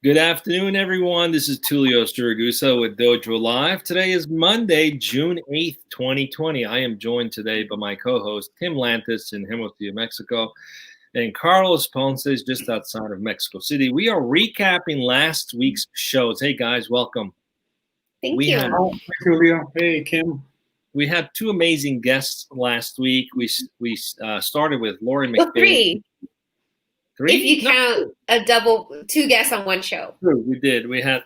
Good afternoon, everyone. This is Tulio Sturigusa with Dojo Live. Today is Monday, June 8th, 2020. I am joined today by my co-host, Tim Lantis in Hermosillo, Mexico, and Carlos Ponce just outside of Mexico City. We are recapping last week's shows. Hey, guys, welcome. Thank we you. Had, Hi, Julio. Hey, Kim. We had two amazing guests last week. We started with Lori McCabe. Well, three. Three? If you count a double, two guests on one show. True, we did. We had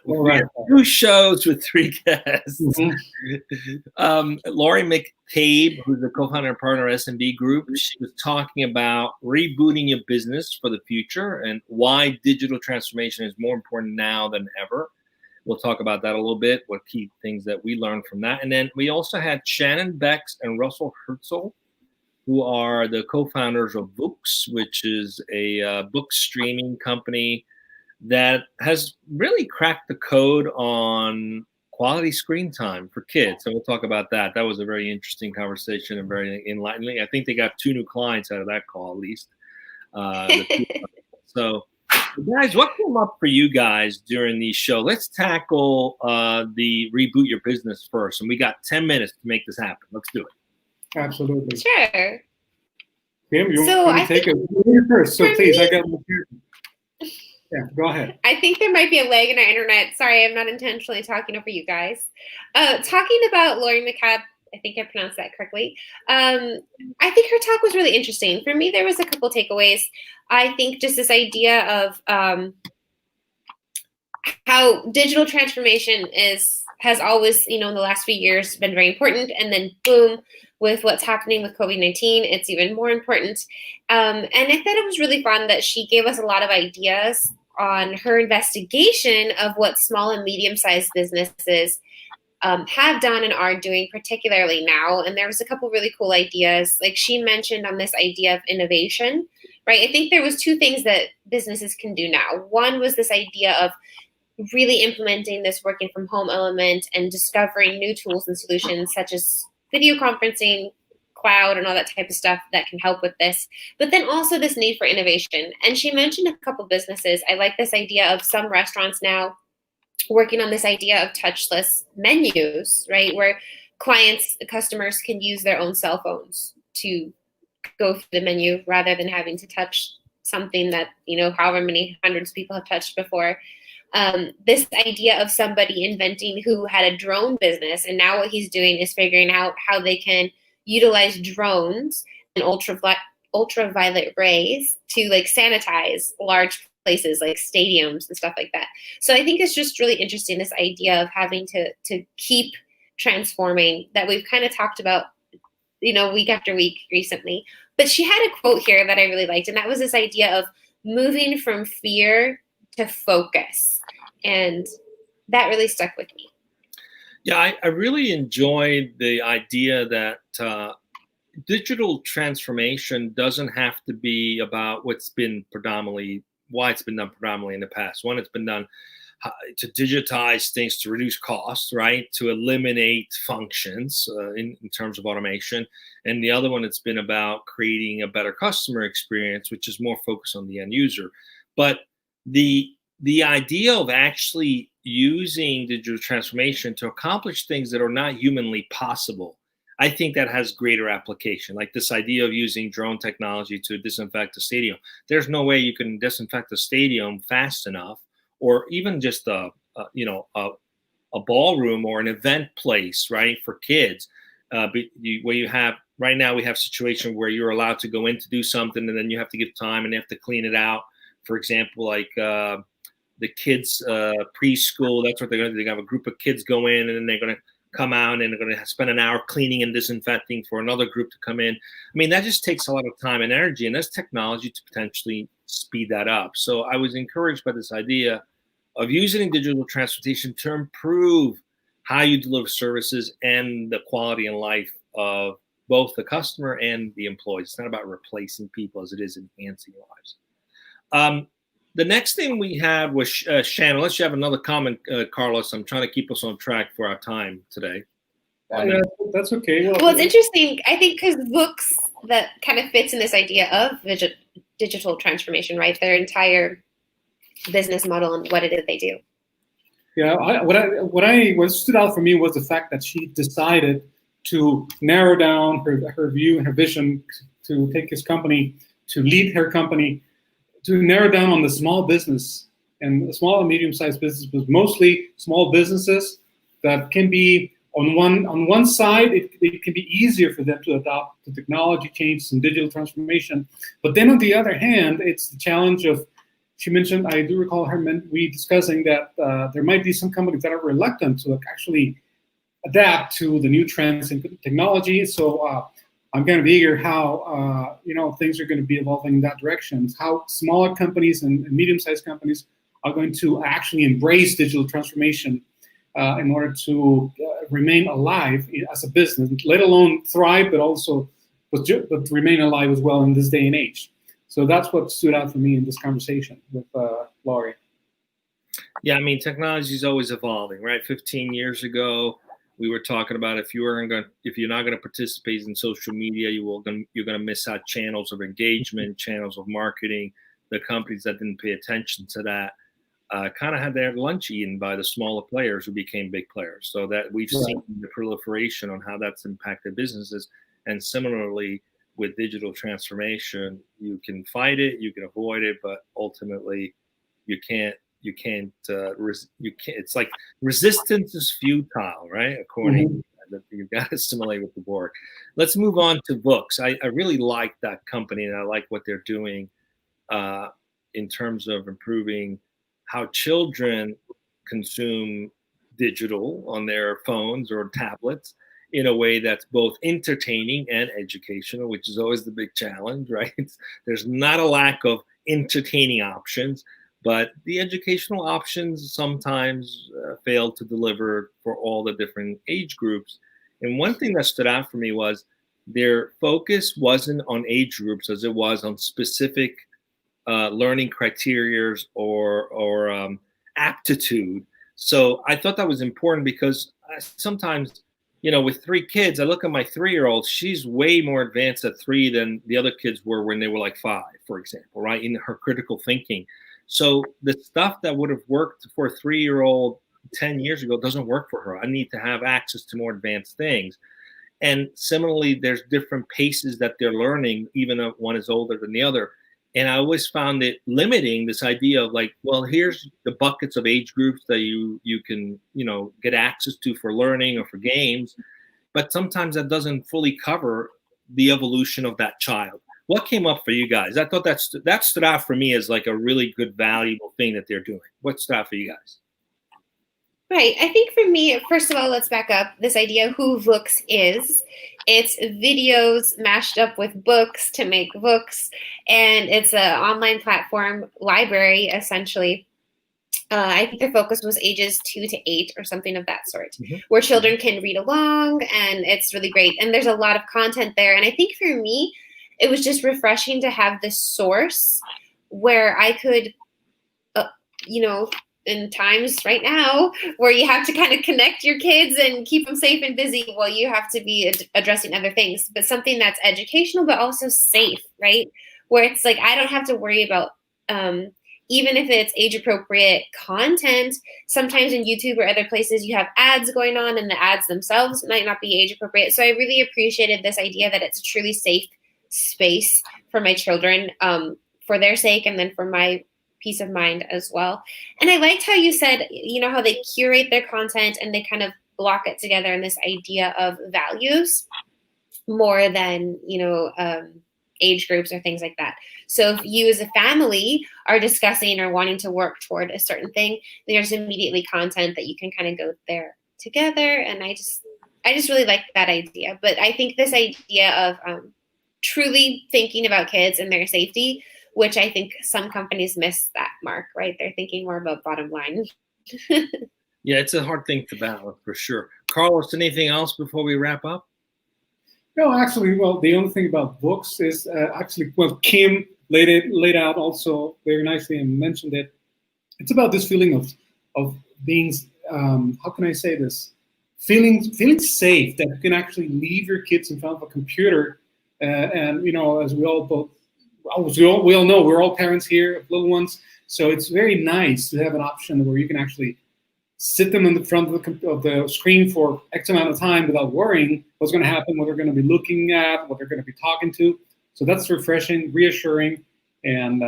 two shows with three guests. Mm-hmm. Lori McCabe, who's the co-founder and partner of SMB Group, she was talking about rebooting your business for the future and why digital transformation is more important now than ever. We'll talk about that a little bit, what key things that we learned from that. And then we also had Shannon Becks and Russell Herzl, who are the co-founders of Books, which is a book streaming company that has really cracked the code on quality screen time for kids. So we'll talk about that. That was a very interesting conversation and very enlightening. I think they got 2 new clients out of that call, at least. So, guys, what came up for you guys during the show? Let's tackle the reboot your business first. And we got 10 minutes to make this happen. Let's do it. Absolutely. Sure. Kim, you want to take it first? So please, I got my Yeah, go ahead. I think there might be a lag in our internet. Sorry, I'm not intentionally talking over you guys. Talking about Lori McCabe, I think I pronounced that correctly. I think her talk was really interesting. For me, there was a couple takeaways. I think just this idea of how digital transformation has always, in the last few years been very important. And then boom, with what's happening with COVID-19, it's even more important. And I thought it was really fun that she gave us a lot of ideas on her investigation of what small and medium-sized businesses have done and are doing, particularly now. And there was a couple really cool ideas. Like she mentioned on this idea of innovation, right? I think there was 2 things that businesses can do now. One was this idea of really implementing this working from home element and discovering new tools and solutions such as video conferencing, cloud, and all that type of stuff that can help with this. But then also this need for innovation. And she mentioned a couple businesses. I like this idea of some restaurants now working on this idea of touchless menus, right? Where customers can use their own cell phones to go through the menu rather than having to touch something that, however many hundreds of people have touched before. This idea of somebody inventing who had a drone business, and now what he's doing is figuring out how they can utilize drones and ultraviolet rays to sanitize large places like stadiums and stuff like that. So I think it's just really interesting, this idea of having to keep transforming that we've kind of talked about, week after week recently. But she had a quote here that I really liked, and that was this idea of moving from fear to focus. And that really stuck with me. Yeah, I really enjoyed the idea that digital transformation doesn't have to be about why it's been done predominantly in the past. One, it's been done to digitize things to reduce costs, right? To eliminate functions in terms of automation. And the other one, it's been about creating a better customer experience, which is more focused on the end user. But the idea of actually using digital transformation to accomplish things that are not humanly possible, I think that has greater application. Like this idea of using drone technology to disinfect a stadium. There's no way you can disinfect a stadium fast enough, or even just a ballroom or an event place, right, for kids. Right now we have a situation where you're allowed to go in to do something, and then you have to give time and they have to clean it out. For example, like the kids preschool, that's what they're going to do. They're going to have a group of kids go in, and then they're going to come out and they're going to spend an hour cleaning and disinfecting for another group to come in. I mean, that just takes a lot of time and energy, and there's technology to potentially speed that up. So I was encouraged by this idea of using digital transportation to improve how you deliver services and the quality and life of both the customer and the employees. It's not about replacing people as it is enhancing lives. The next thing we had was Shannon. Unless you have another comment, Carlos, I'm trying to keep us on track for our time today. Yeah, that's okay. Well, it's interesting, I think, because Books, that kind of fits in this idea of digital transformation, right? Their entire business model and what it is they do. Yeah, what stood out for me was the fact that she decided to narrow down her view and her vision to take his company, to lead her company, to narrow down on the small business and the small and medium-sized business, but mostly small businesses that can be on one side, it can be easier for them to adopt the technology changes and digital transformation. But then on the other hand, it's the challenge of, she mentioned, I do recall we discussing that there might be some companies that are reluctant to actually adapt to the new trends in technology. So I'm kind of eager how things are going to be evolving in that direction. How smaller companies and medium-sized companies are going to actually embrace digital transformation in order to remain alive as a business, let alone thrive, but remain alive as well in this day and age. So that's what stood out for me in this conversation with Laurie. Yeah, I mean, technology is always evolving, right? 15 years ago, we were talking about if you're not going to participate in social media, you're going to miss out channels of engagement, channels of marketing. The companies that didn't pay attention to that kind of had their lunch eaten by the smaller players who became big players. So that we've seen the proliferation on how that's impacted businesses. And similarly, with digital transformation, you can fight it, you can avoid it, but ultimately, you can't. It's like resistance is futile, right? According to you've got to assimilate with the board. Let's move on to books. I really like that company, and I like what they're doing in terms of improving how children consume digital on their phones or tablets in a way that's both entertaining and educational, which is always the big challenge, right? There's not a lack of entertaining options, but the educational options sometimes fail to deliver for all the different age groups. And one thing that stood out for me was their focus wasn't on age groups as it was on specific learning criteria or aptitude. So I thought that was important because sometimes, with 3 kids, I look at my 3-year-old, she's way more advanced at 3 than the other kids were when they were like 5, for example, right? In her critical thinking. So the stuff that would have worked for a 3-year-old 10 years ago doesn't work for her. I need to have access to more advanced things. And similarly, there's different paces that they're learning, even if one is older than the other. And I always found it limiting, this idea of like, well, here's the buckets of age groups that you can, get access to for learning or for games. But sometimes that doesn't fully cover the evolution of that child. What came up for you guys? I thought that stood out for me as like a really good, valuable thing that they're doing. What stood out for you guys? Right. I think for me, first of all, let's back up. This idea of who Books is. It's videos mashed up with books to make books. And it's an online platform library, essentially. I think their focus was ages 2 to 8 or something of that sort, where children can read along. And it's really great. And there's a lot of content there. And I think for me, it was just refreshing to have this source where I could, in times right now where you have to kind of connect your kids and keep them safe and busy while you have to be addressing other things, but something that's educational, but also safe, right? Where it's like, I don't have to worry about, even if it's age appropriate content, sometimes in YouTube or other places you have ads going on and the ads themselves might not be age appropriate. So I really appreciated this idea that it's a truly safe space for my children, for their sake, and then for my peace of mind as well. And I liked how you said, how they curate their content and they kind of block it together in this idea of values more than, age groups or things like that. So if you as a family are discussing or wanting to work toward a certain thing, there's immediately content that you can kind of go there together. And I just really like that idea. But I think this idea of truly thinking about kids and their safety, which I think some companies miss that mark, right? They're thinking more about bottom line. Yeah, it's a hard thing to balance for sure. Carlos, anything else before we wrap up? No, actually, well, the only thing about books is Kim laid out also very nicely and mentioned it. It's about this feeling of being, how can I say this? Feeling safe, that you can actually leave your kids in front of a computer, and as we all know, we're all parents here of little ones. So it's very nice to have an option where you can actually sit them in the front of the screen for X amount of time without worrying what's going to happen, what they're going to be looking at, what they're going to be talking to. So that's refreshing, reassuring, and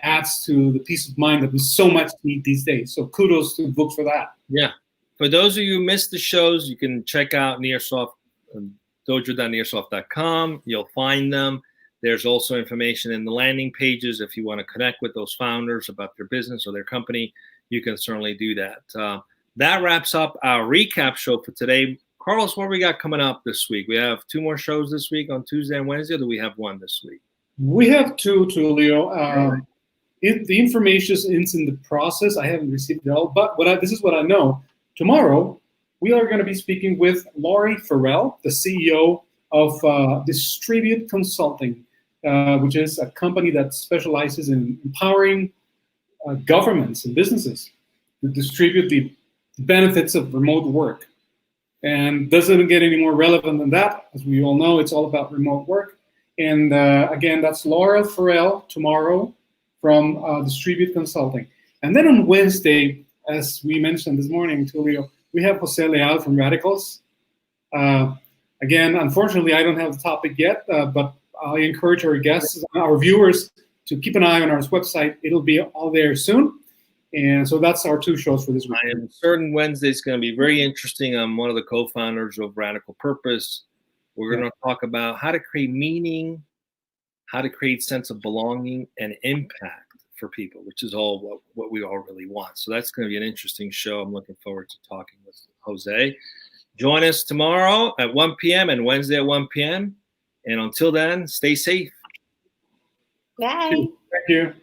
adds to the peace of mind that we so much need these days. So kudos to books for that. Yeah. For those of you who missed the shows, you can check out Nearsoft, dojo.nearsoft.com. You'll find them. There's also information in the landing pages if you want to connect with those founders about their business or their company. You can certainly do that. That wraps up our recap show for today. Carlos, what we got coming up this week? We have 2 more shows this week on Tuesday and Wednesday, or do we have 1 this week? We have 2, Tulio. The information is in the process. I haven't received it all, but this is what I know. Tomorrow, we are going to be speaking with Laurie Farrell, the CEO of Distribute Consulting, which is a company that specializes in empowering governments and businesses to distribute the benefits of remote work. And doesn't get any more relevant than that. As we all know, it's all about remote work. And again, that's Laura Farrell tomorrow from Distribute Consulting. And then on Wednesday, as we mentioned this morning, Tulio, we have Jose Leal from Radicals. Again, unfortunately, I don't have the topic yet, but I encourage our guests, our viewers, to keep an eye on our website. It'll be all there soon. And so that's our 2 shows for this week. I am certain Wednesday's going to be very interesting. I'm one of the co-founders of Radical Purpose. We're going to talk about how to create meaning, how to create sense of belonging and impact for people, which is all what we all really want. So that's going to be an interesting show. I'm looking forward to talking with Jose. Join us tomorrow at 1 p.m. and Wednesday at 1 p.m. And until then, stay safe. Bye. Thank you.